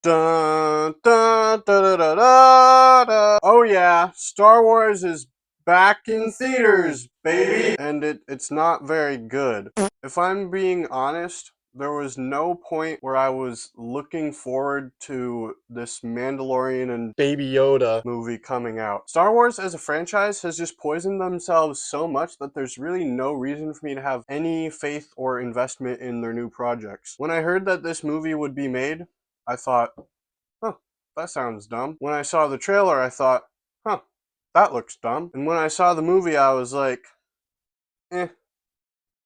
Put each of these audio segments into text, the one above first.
Dun, dun, da, da, da, da, da. Oh yeah, Star Wars is back in theaters, baby! And it's not very good. If I'm being honest, there was no point where I was looking forward to this Mandalorian and Baby Yoda movie coming out. Star Wars as a franchise has just poisoned themselves so much that there's really no reason for me to have any faith or investment in their new projects. When I heard that this movie would be made, I thought, huh, that sounds dumb. When I saw the trailer, I thought, huh, that looks dumb. And when I saw the movie, I was like, eh,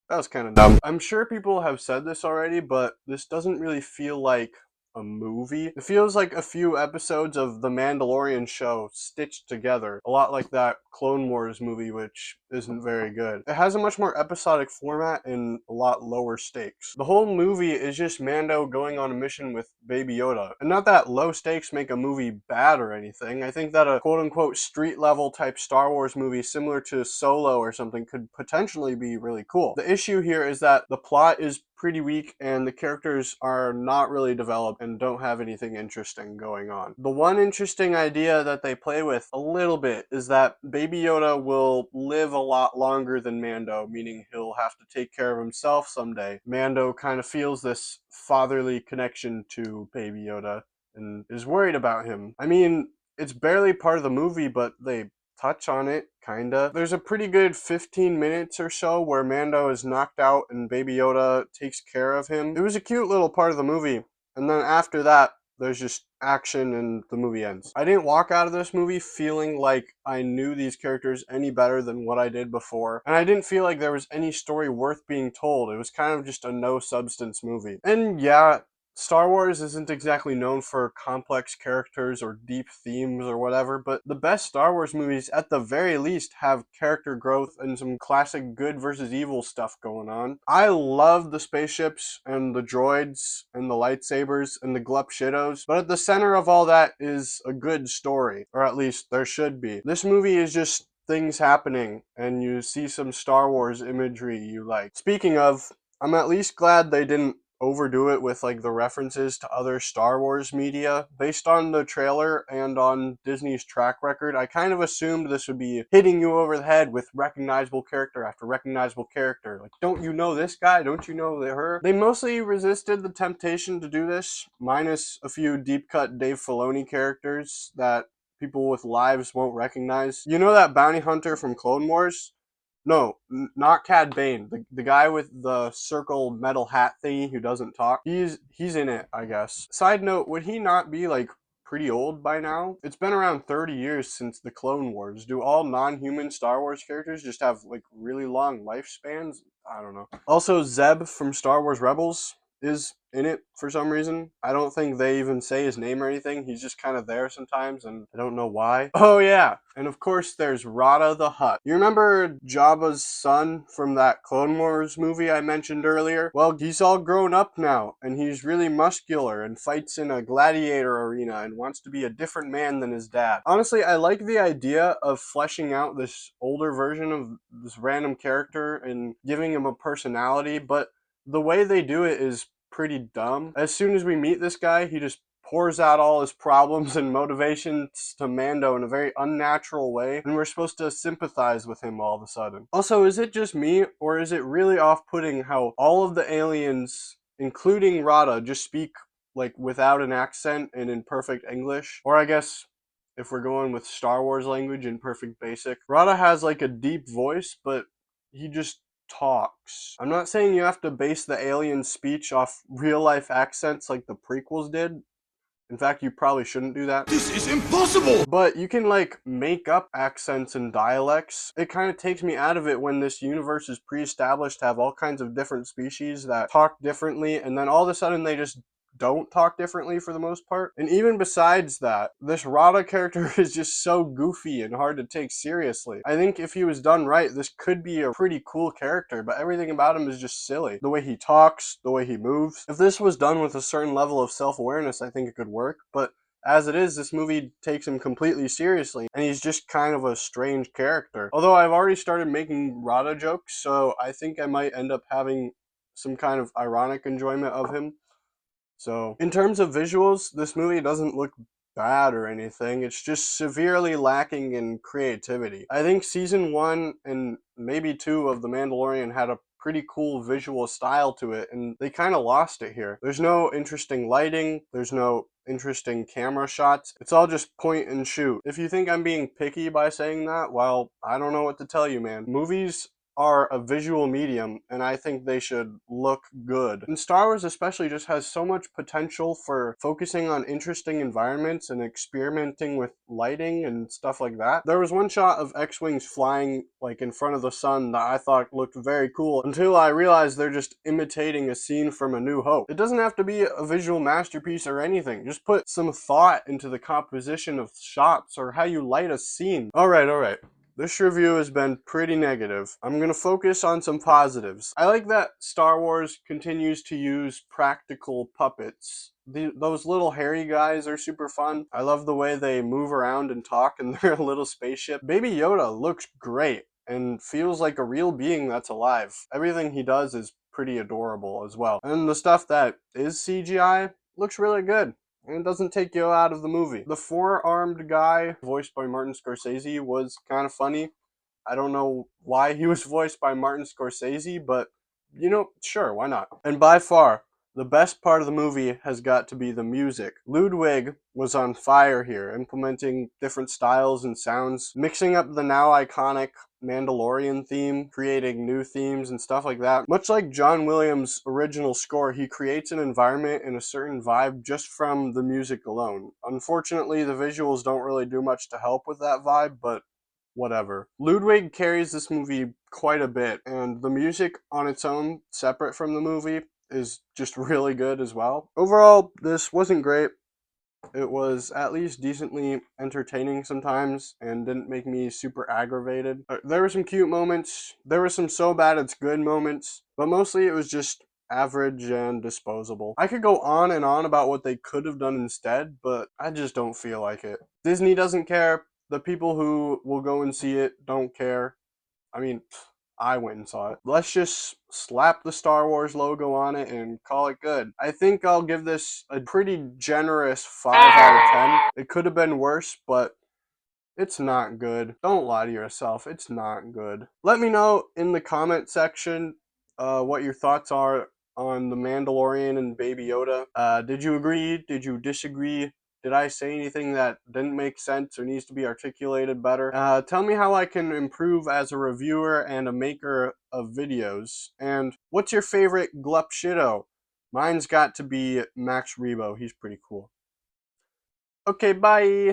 that was kind of dumb. I'm sure people have said this already, but this doesn't really feel like a movie. It feels like a few episodes of the Mandalorian show stitched together. A lot like that Clone Wars movie, which isn't very good. It has a much more episodic format and a lot lower stakes. The whole movie is just Mando going on a mission with Baby Yoda. And not that low stakes make a movie bad or anything. I think that a quote-unquote street level type Star Wars movie similar to Solo or something could potentially be really cool. The issue here is that the plot is pretty weak and the characters are not really developed and don't have anything interesting going on. The one interesting idea that they play with a little bit is that Baby Yoda will live a lot longer than Mando, meaning he'll have to take care of himself someday. Mando kind of feels this fatherly connection to Baby Yoda and is worried about him. I mean, it's barely part of the movie, but they touch on it, kinda. There's a pretty good 15 minutes or so where Mando is knocked out and Baby Yoda takes care of him. It was a cute little part of the movie, and then after that, there's just action and the movie ends. I didn't walk out of this movie feeling like I knew these characters any better than what I did before, and I didn't feel like there was any story worth being told. It was kind of just a no substance movie. And yeah, Star Wars isn't exactly known for complex characters or deep themes or whatever, but the best Star Wars movies, at the very least, have character growth and some classic good versus evil stuff going on. I love the spaceships and the droids and the lightsabers and the Glup Shidos, but at the center of all that is a good story, or at least there should be. This movie is just things happening, and you see some Star Wars imagery you like. Speaking of, I'm at least glad they didn't overdo it with like the references to other Star Wars media. Based on the trailer and on Disney's track record, I kind of assumed this would be hitting you over the head with recognizable character after recognizable character. Like, don't you know this guy? Don't you know her? They mostly resisted the temptation to do this, minus a few deep cut Dave Filoni characters that people with lives won't recognize. You know that bounty hunter from Clone Wars? No, not Cad Bane. The guy with the circle metal hat thingy who doesn't talk. He's in it, I guess. Side note, would he not be like pretty old by now? It's been around 30 years since the Clone Wars. Do all non-human Star Wars characters just have like really long lifespans? I don't know. Also, Zeb from Star Wars Rebels is in it for some reason. I don't think they even say his name or anything. He's just kind of there sometimes, and I don't know why. Oh yeah, and of course there's Rotta the Hutt. You remember Jabba's son from that Clone Wars movie I mentioned earlier? Well, he's all grown up now, and he's really muscular and fights in a gladiator arena and wants to be a different man than his dad. Honestly, I like the idea of fleshing out this older version of this random character and giving him a personality, but the way they do it is pretty dumb. As soon as we meet this guy, he just pours out all his problems and motivations to Mando in a very unnatural way, and we're supposed to sympathize with him all of a sudden. Also, is it just me, or is it really off-putting how all of the aliens, including Rada, just speak like without an accent and in perfect English? Or I guess if we're going with Star Wars language in perfect basic, Rada has like a deep voice, but he just talks. I'm not saying you have to base the alien speech off real life accents like the prequels did. In fact, you probably shouldn't do that. This is impossible! But you can like make up accents and dialects. It kind of takes me out of it when this universe is pre-established to have all kinds of different species that talk differently, and then all of a sudden they just don't talk differently for the most part. And even besides that, this Rada character is just so goofy and hard to take seriously. I think if he was done right, this could be a pretty cool character, but everything about him is just silly. The way he talks, the way he moves. If this was done with a certain level of self-awareness, I think it could work, but as it is, this movie takes him completely seriously, and he's just kind of a strange character. Although I've already started making Rada jokes, so I think I might end up having some kind of ironic enjoyment of him. So, in terms of visuals, this movie doesn't look bad or anything. It's just severely lacking in creativity. I think season 1 and maybe 2 of The Mandalorian had a pretty cool visual style to it, and they kind of lost it here. There's no interesting lighting, there's no interesting camera shots. It's all just point and shoot. If you think I'm being picky by saying that, well, I don't know what to tell you, man. Movies are a visual medium, and I think they should look good. And Star Wars especially just has so much potential for focusing on interesting environments and experimenting with lighting and stuff like that. There was one shot of X-Wings flying like in front of the sun that I thought looked very cool until I realized they're just imitating a scene from A New Hope. It doesn't have to be a visual masterpiece or anything. Just put some thought into the composition of shots or how you light a scene. Alright. This review has been pretty negative. I'm gonna focus on some positives. I like that Star Wars continues to use practical puppets. Those little hairy guys are super fun. I love the way they move around and talk in their little spaceship. Baby Yoda looks great and feels like a real being that's alive. Everything he does is pretty adorable as well. And the stuff that is CGI looks really good. And it doesn't take you out of the movie. The four-armed guy, voiced by Martin Scorsese, was kind of funny. I don't know why he was voiced by Martin Scorsese, but, you know, sure, why not? And by far, the best part of the movie has got to be the music. Ludwig was on fire here, implementing different styles and sounds, mixing up the now iconic Mandalorian theme, creating new themes and stuff like that. Much like John Williams' original score, he creates an environment and a certain vibe just from the music alone. Unfortunately, the visuals don't really do much to help with that vibe, but whatever. Ludwig carries this movie quite a bit, and the music on its own, separate from the movie, is just really good as well. Overall, this wasn't great. It was at least decently entertaining sometimes and didn't make me super aggravated. There were some cute moments. There were some so bad it's good moments, but mostly it was just average and disposable. I could go on and on about what they could have done instead, but I just don't feel like it. Disney doesn't care. The people who will go and see it don't care. I mean, I went and saw it. Let's just slap the Star Wars logo on it and call it good. I think I'll give this a pretty generous 5 out of 10. It could have been worse, but it's not good. Don't lie to yourself. It's not good. Let me know in the comment section what your thoughts are on The Mandalorian and Baby Yoda. Did you agree? Did you disagree? Did I say anything that didn't make sense or needs to be articulated better? Tell me how I can improve as a reviewer and a maker of videos. And what's your favorite Glup Shido? Mine's got to be Max Rebo. He's pretty cool. Okay, bye!